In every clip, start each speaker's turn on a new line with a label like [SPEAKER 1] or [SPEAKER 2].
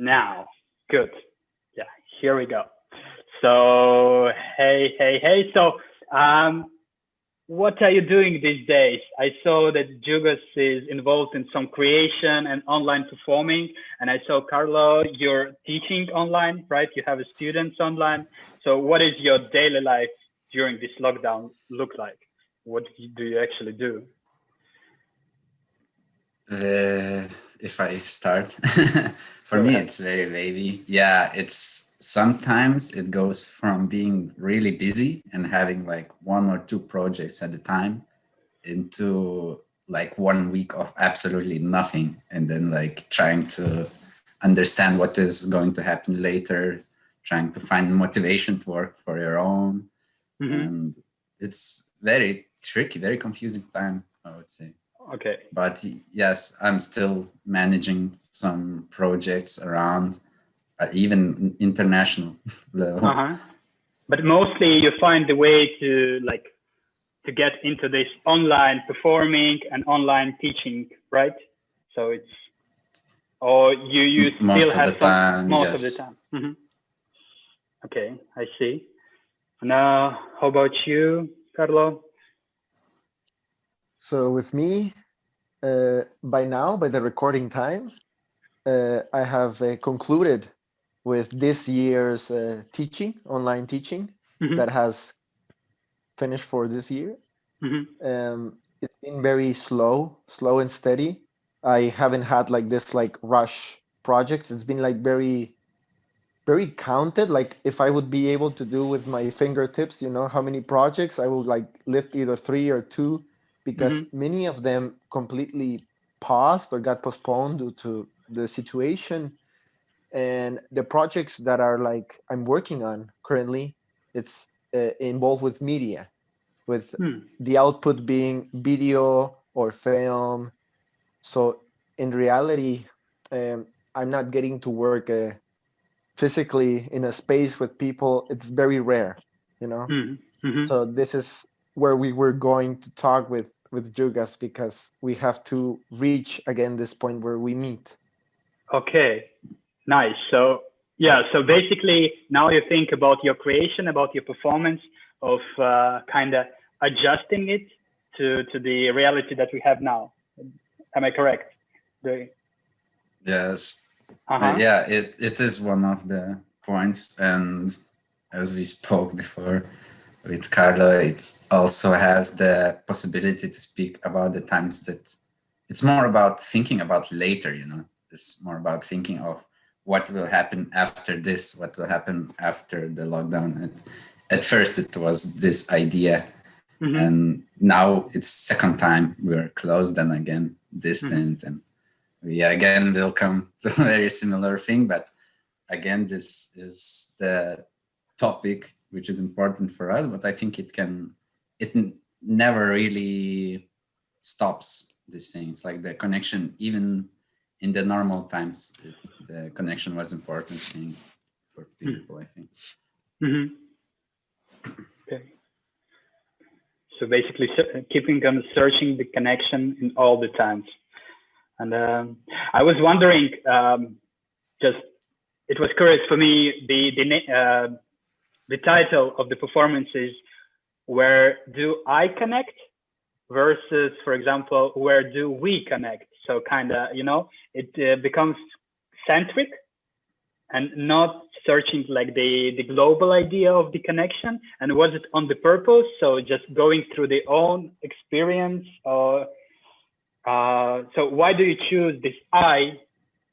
[SPEAKER 1] Now, good. Yeah, here we go. So, hey. Um, what are you doing these days? I saw that Džiugas is involved in some creation and online performing, and I saw Carlo, you're teaching online, right? You have students online. So, what is your daily life during this lockdown look like? What do you actually do?
[SPEAKER 2] If I start, for
[SPEAKER 1] Go
[SPEAKER 2] me,
[SPEAKER 1] ahead.
[SPEAKER 2] it's very wavy. Yeah, it's sometimes it goes from being really busy and having like one or two projects at a time into like 1 week of absolutely nothing, and then like trying to understand what is going to happen later, trying to find motivation to work for your own.
[SPEAKER 1] Mm-hmm.
[SPEAKER 2] And it's very tricky, very confusing time, I would say.
[SPEAKER 1] Okay.
[SPEAKER 2] But yes, I'm still managing some projects around, even international
[SPEAKER 1] Uh
[SPEAKER 2] level.
[SPEAKER 1] huh. But mostly you find the way to to get into this online performing and online teaching, right? So it's or you still
[SPEAKER 2] Most of
[SPEAKER 1] have
[SPEAKER 2] the
[SPEAKER 1] some
[SPEAKER 2] time,
[SPEAKER 1] most of the
[SPEAKER 2] yes.
[SPEAKER 1] time. Okay, I see. Now, how about you, Carlo?
[SPEAKER 3] So with me, by now, by the recording time, I have concluded with this year's teaching, online teaching that
[SPEAKER 1] Hmm.
[SPEAKER 3] has finished for this year.
[SPEAKER 1] Hmm.
[SPEAKER 3] It's been very slow and steady. I haven't had like this like rush projects. It's been like very counted. Like if I would be able to do with my fingertips, how many projects I would like lift either three or two, because
[SPEAKER 1] Hmm.
[SPEAKER 3] many of them completely paused or got postponed due to the situation. And the projects that are like I'm working on currently, it's involved with media, with
[SPEAKER 1] Hmm.
[SPEAKER 3] the output being video or film. So in reality, I'm not getting to work physically in a space with people. It's very rare, you know.
[SPEAKER 1] Hmm. Hmm.
[SPEAKER 3] So this is where we were going to talk with Džiugas, because we have to reach again this point where we meet.
[SPEAKER 1] Okay, nice. So yeah, so basically now you think about your creation, about your performance, of kind of adjusting it to the reality that we have now. Am I correct? The
[SPEAKER 2] Yes.
[SPEAKER 1] uh-huh.
[SPEAKER 2] Yeah, it is one of the points. And as we spoke before with Carlo, it also has the possibility to speak about the times that it's more about thinking about later, It's more about thinking of what will happen after this, what will happen after the lockdown. At first, it was this idea,
[SPEAKER 1] Mm-hmm.
[SPEAKER 2] and now it's second time we're closed and again
[SPEAKER 1] Mm-hmm.
[SPEAKER 2] distant, and we again will come to a very similar thing. But again, this is the topic which is important for us, but I think it never really stops this thing. It's like the connection, even in the normal times, the connection was important thing for people, I think.
[SPEAKER 1] Mm-hmm. Okay. So basically, keeping on searching the connection in all the times. And I was wondering, just it was curious for me. The title of the performance is "Where Do I Connect?" versus, for example, "Where Do We Connect?" So kind of, it becomes centric and not searching like the global idea of the connection. And was it on the purpose? So just going through the own experience, or so why do you choose this I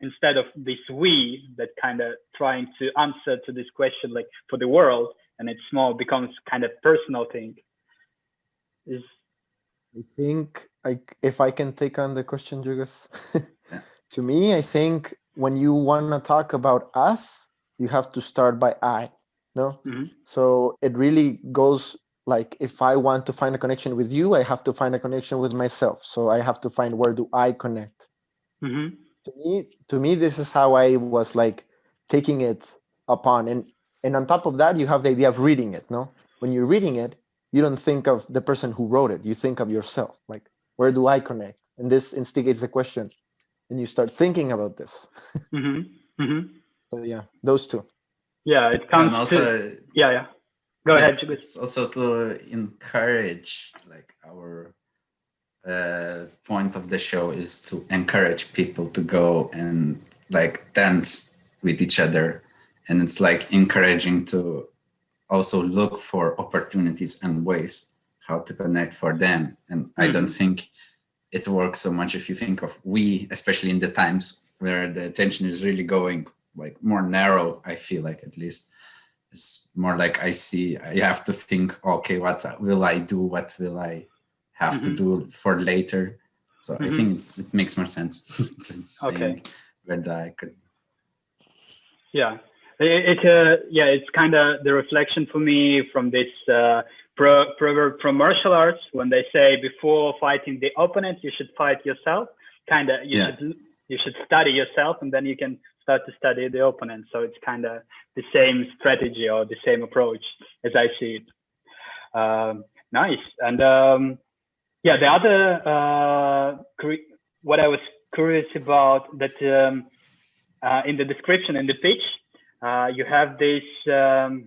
[SPEAKER 1] instead of this we, that kind of trying to answer to this question like for the world, and it's small becomes kind of personal thing is
[SPEAKER 3] I think if I can take on the question, Džiugas.
[SPEAKER 2] Yeah.
[SPEAKER 3] To me, I think when you want to talk about us, you have to start by I, no?
[SPEAKER 1] mm-hmm,
[SPEAKER 3] So it really goes like, if I want to find a connection with you, I have to find a connection with myself. So I have to find, where do I connect?
[SPEAKER 1] mm-hmm,
[SPEAKER 3] To me, this is how I was like taking it upon. And on top of that, you have the idea of reading it, no? When you're reading it, you don't think of the person who wrote it. You think of yourself, like, where do I connect? And this instigates the question, and you start thinking about this.
[SPEAKER 1] mm-hmm,
[SPEAKER 3] So yeah, those two.
[SPEAKER 1] Yeah, it comes
[SPEAKER 2] And also,
[SPEAKER 1] to yeah. Go ahead.
[SPEAKER 2] it's also to encourage, like, our point of the show is to encourage people to go and like dance with each other, and it's like encouraging to also look for opportunities and ways how to connect for them. And I don't think it works so much if you think of we, especially in the times where the attention is really going like more narrow. I feel like, at least, it's more like I have to think, okay, what will I do? What will I have to do for later? So I think it makes more sense saying whether I could.
[SPEAKER 1] Yeah, it's kind of the reflection for me from this proverb from martial arts, when they say before fighting the opponent, you should fight yourself. Kind of, you should study yourself, and then you can start to study the opponent. So it's kind of the same strategy or the same approach as I see it. Nice. And the other what I was curious about, that in the description, in the pitch, you have this the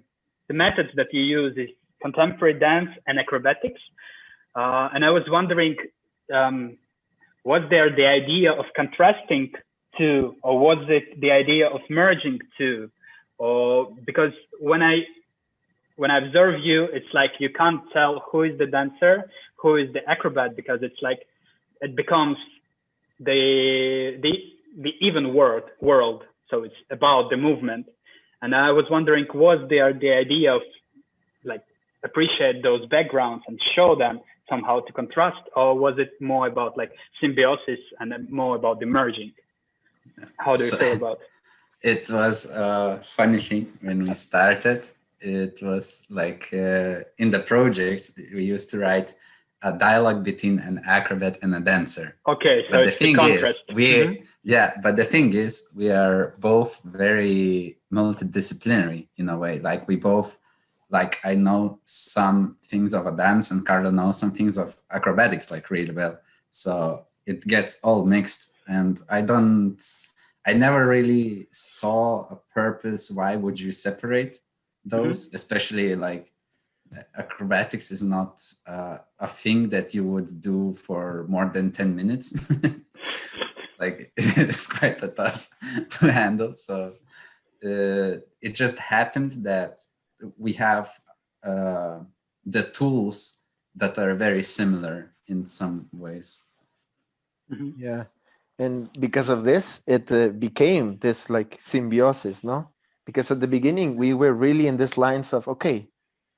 [SPEAKER 1] methods that you use is contemporary dance and acrobatics, and I was wondering, was there the idea of contrasting two, or was it the idea of merging two? Or because when I observe you, it's like you can't tell who is the dancer, who is the acrobat, because it's like it becomes the even world. So it's about the movement. And I was wondering, was there the idea of like appreciate those backgrounds and show them somehow to contrast, or was it more about like symbiosis and more about the merging? How do you feel about it?
[SPEAKER 2] It was a funny thing when we started. It was like in the project, we used to write a dialogue between an acrobat and a dancer.
[SPEAKER 1] Okay, so
[SPEAKER 2] but the thing is, we are both very multidisciplinary in a way. Like we both, like I know some things of a dance, and Carlo knows some things of acrobatics like really well. So it gets all mixed, and I never really saw a purpose. Why would you separate those? Especially like acrobatics is not a thing that you would do for more than 10 minutes. Like it's quite a tough to handle. So it just happened that we have the tools that are very similar in some ways.
[SPEAKER 3] Yeah. And because of this, it became this like symbiosis, no? Because at the beginning, we were really in this lines of, okay,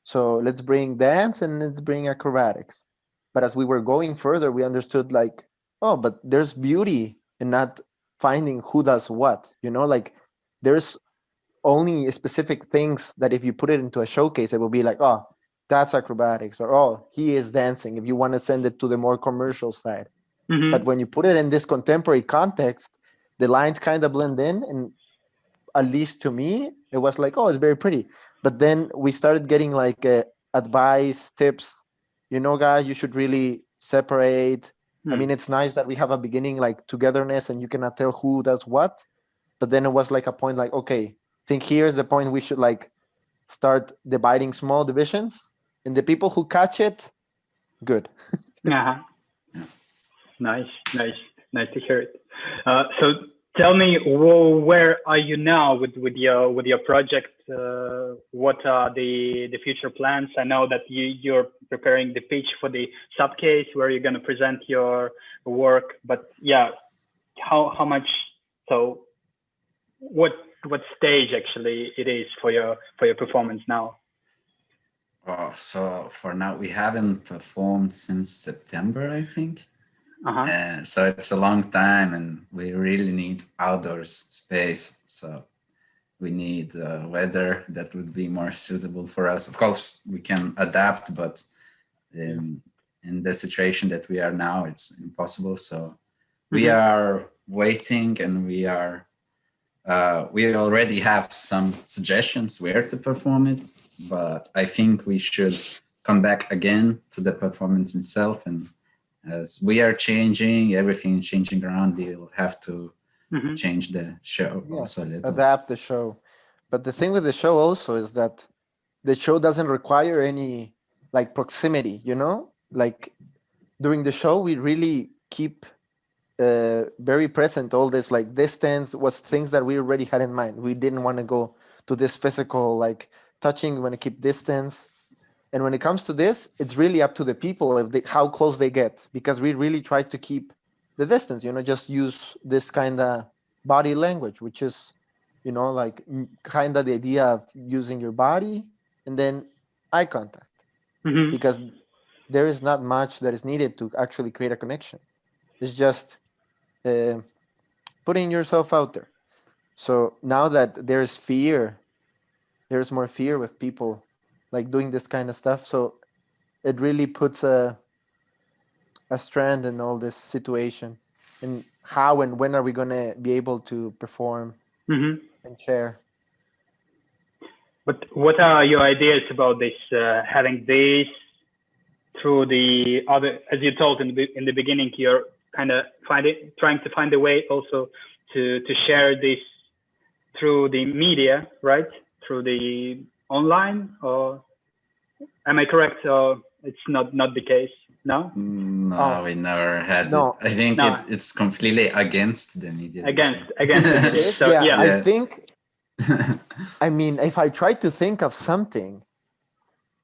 [SPEAKER 3] so let's bring dance and let's bring acrobatics. But as we were going further, we understood like, oh, but there's beauty in not finding who does what, like there's only specific things that if you put it into a showcase, it will be like, oh, that's acrobatics, or oh, he is dancing, if you want to send it to the more commercial side. But when you put it in this contemporary context, the lines kind of blend in, and at least to me, it was like, oh, it's very pretty. But then we started getting like advice, tips, guys, you should really separate. I mean, it's nice that we have a beginning like togetherness and you cannot tell who does what. But then it was like a point like, okay, I think here's the point, we should like start dividing small divisions, and the people who catch it, good.
[SPEAKER 1] Nice to hear it. So tell me, where are you now with your project? What are the future plans? I know that you're preparing the pitch for the subcase where you're going to present your work, but yeah, how much? So what stage actually it is for your performance now?
[SPEAKER 2] Oh, so for now we haven't performed since September, I think. So it's a long time, and we really need outdoors space. So we need weather that would be more suitable for us. Of course, we can adapt, but in the situation that we are now, it's impossible. So we are waiting, and we already have some suggestions where to perform it, but I think we should come back again to the performance itself. And as we are changing, everything is changing around, we'll have to change the show also a little.
[SPEAKER 3] Adapt the show. But the thing with the show also is that the show doesn't require any like proximity, you know? Like during the show, we really keep very present all this like distance was things that we already had in mind. We didn't want to go to this physical like touching, we want to keep distance. And when it comes to this, it's really up to the people if they, how close they get, because we really try to keep the distance, you know, just use this kind of body language, which is, you know, like kind of the idea of using your body and then eye contact, because there is not much that is needed to actually create a connection. It's just putting yourself out there. So now that there's fear, there's more fear with people like doing this kind of stuff. So it really puts a strand in all this situation, and how and when are we going to be able to perform and share.
[SPEAKER 1] But what are your ideas about this, having this through the other, as you told in the beginning, you're kind of trying to find a way also to share this through the media, right? Through the online, or am I correct? Or it's not the case? No?
[SPEAKER 2] No, we never had
[SPEAKER 3] No.
[SPEAKER 2] it. I think it's completely against the media.
[SPEAKER 1] Against the media. So,
[SPEAKER 3] yeah, I think, I mean, if I try to think of something,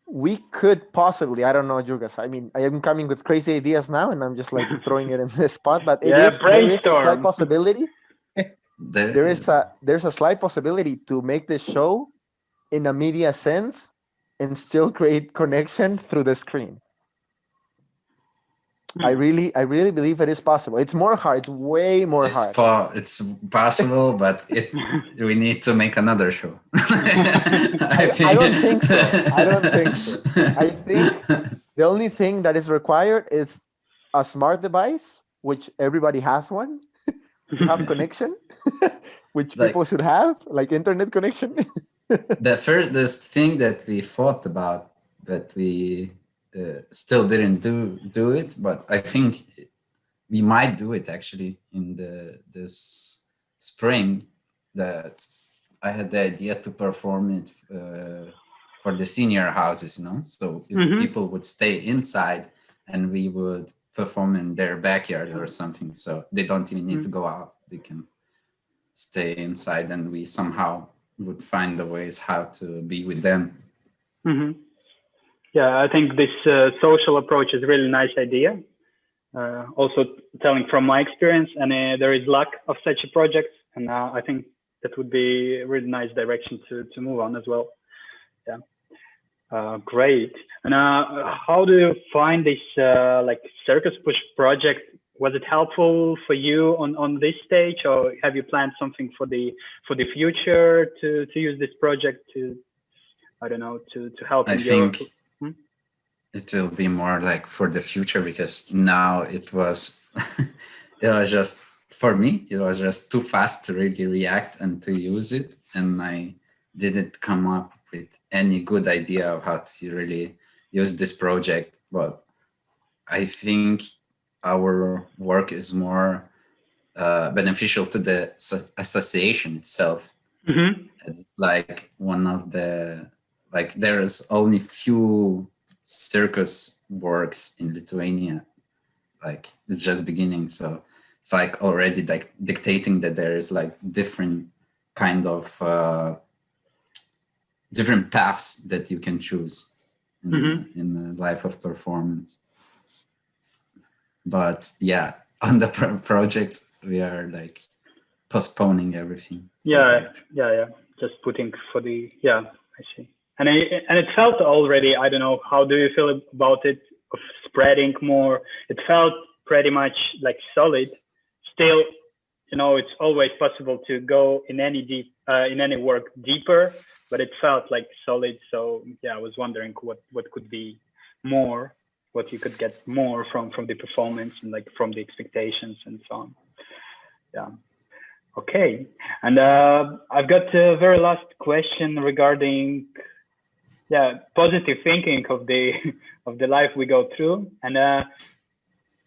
[SPEAKER 3] we could possibly, I don't know, Džiugas. I mean, I am coming with crazy ideas now, and I'm just like throwing it in this spot. But there is a slight possibility. There's a slight possibility to make this show in a media sense and still create connection through the screen. I really believe it is possible. It's more hard. It's way more hard.
[SPEAKER 2] It's possible, but we need to make another show.
[SPEAKER 3] I don't think so. I think the only thing that is required is a smart device, which everybody has one, to have connection, which people should have, like internet connection.
[SPEAKER 2] The first thing that we thought about, but we still didn't do it, but I think we might do it actually in this spring. That I had the idea to perform it for the senior houses, you know. So if people would stay inside and we would perform in their backyard or something, so they don't even need to go out; they can stay inside, and we somehow would find the ways how to be with them.
[SPEAKER 1] Yeah, I think this social approach is a really nice idea. Also telling from my experience, and there is lack of such a project, and I think that would be a really nice direction to move on as well. Yeah, great. And how do you find this like Circus Push project? Was it helpful for you on this stage, or have you planned something for the future to use this project to, I don't know, to help?
[SPEAKER 2] I think it will be more like for the future, because now it was just, for me, it was just too fast to really react and to use it. And I didn't come up with any good idea of how to really use this project. But I think our work is more beneficial to the association itself. It's like one of the, like there's only few circus works in Lithuania, like it's just beginning. So it's like already like dictating that there is like different kind of different paths that you can choose in the life of performance. But yeah, on the project, we are like postponing everything.
[SPEAKER 1] Yeah. Just putting for the, I see. And it felt already, I don't know, how do you feel about it, of spreading more? It felt pretty much like solid. Still, you know, it's always possible to go in any work deeper, but it felt like solid. So yeah, I was wondering what could be more, what you could get more from the performance and like from the expectations and so on. Yeah. Okay. And I've got a very last question regarding positive thinking of the life we go through. And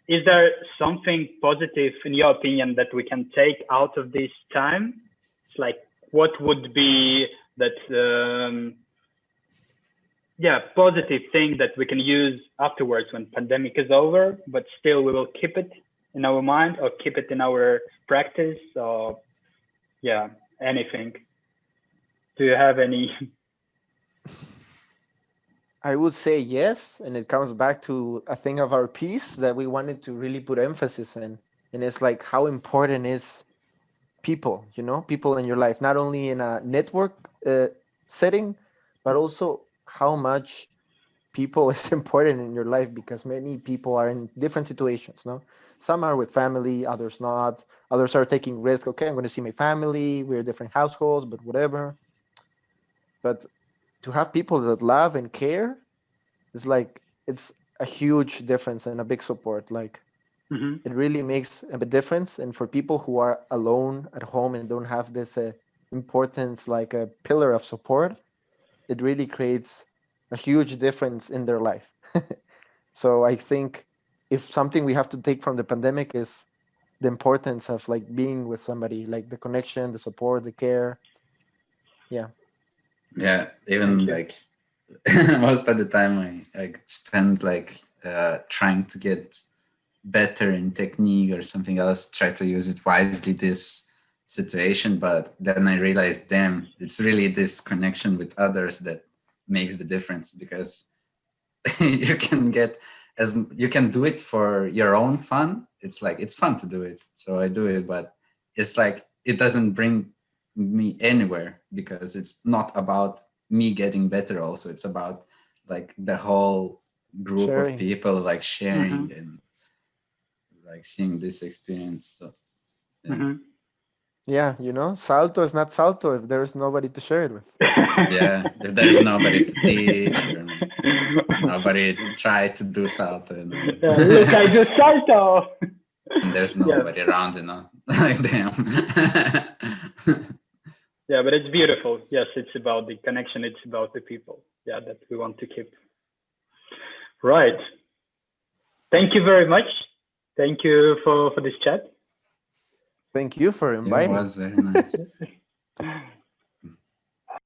[SPEAKER 1] is there something positive in your opinion that we can take out of this time? It's like, what would be that positive thing that we can use afterwards when pandemic is over, but still we will keep it in our mind or keep it in our practice, or anything? Do you have any?
[SPEAKER 3] I would say yes, and it comes back to a thing of our piece that we wanted to really put emphasis in, and it's like how important is people, people in your life, not only in a network setting, but also how much people is important in your life, because many people are in different situations. No, some are with family, others not. Others are taking risk. Okay, I'm going to see my family. We're different households, but whatever. But to have people that love and care is like, it's a huge difference and a big support. Like, it really makes a big difference. And for people who are alone at home and don't have this importance, like a pillar of support, it really creates a huge difference in their life. So I think if something we have to take from the pandemic is the importance of like being with somebody, like the connection, the support, the care. Yeah.
[SPEAKER 2] Yeah, even like most of the time I spend like trying to get better in technique or something else, try to use it wisely this situation, but then I realized, damn, it's really this connection with others that makes the difference, because you can do it for your own fun. It's like, it's fun to do it, so I do it, but it's like it doesn't bring me anywhere, because it's not about me getting better. Also, it's about like the whole group
[SPEAKER 3] Sharing.
[SPEAKER 2] of people like sharing and like seeing this experience. So
[SPEAKER 3] yeah, salto is not salto if there's nobody to share it with.
[SPEAKER 2] Yeah, if there's nobody to teach or nobody to try to do salto,
[SPEAKER 1] Look, I do salto.
[SPEAKER 2] And there's nobody around, like damn.
[SPEAKER 1] Yeah, but it's beautiful. Yes, it's about the connection. It's about the people. Yeah, that we want to keep. Right. Thank you very much. Thank you for this chat.
[SPEAKER 3] Thank you for inviting.
[SPEAKER 2] It was very nice.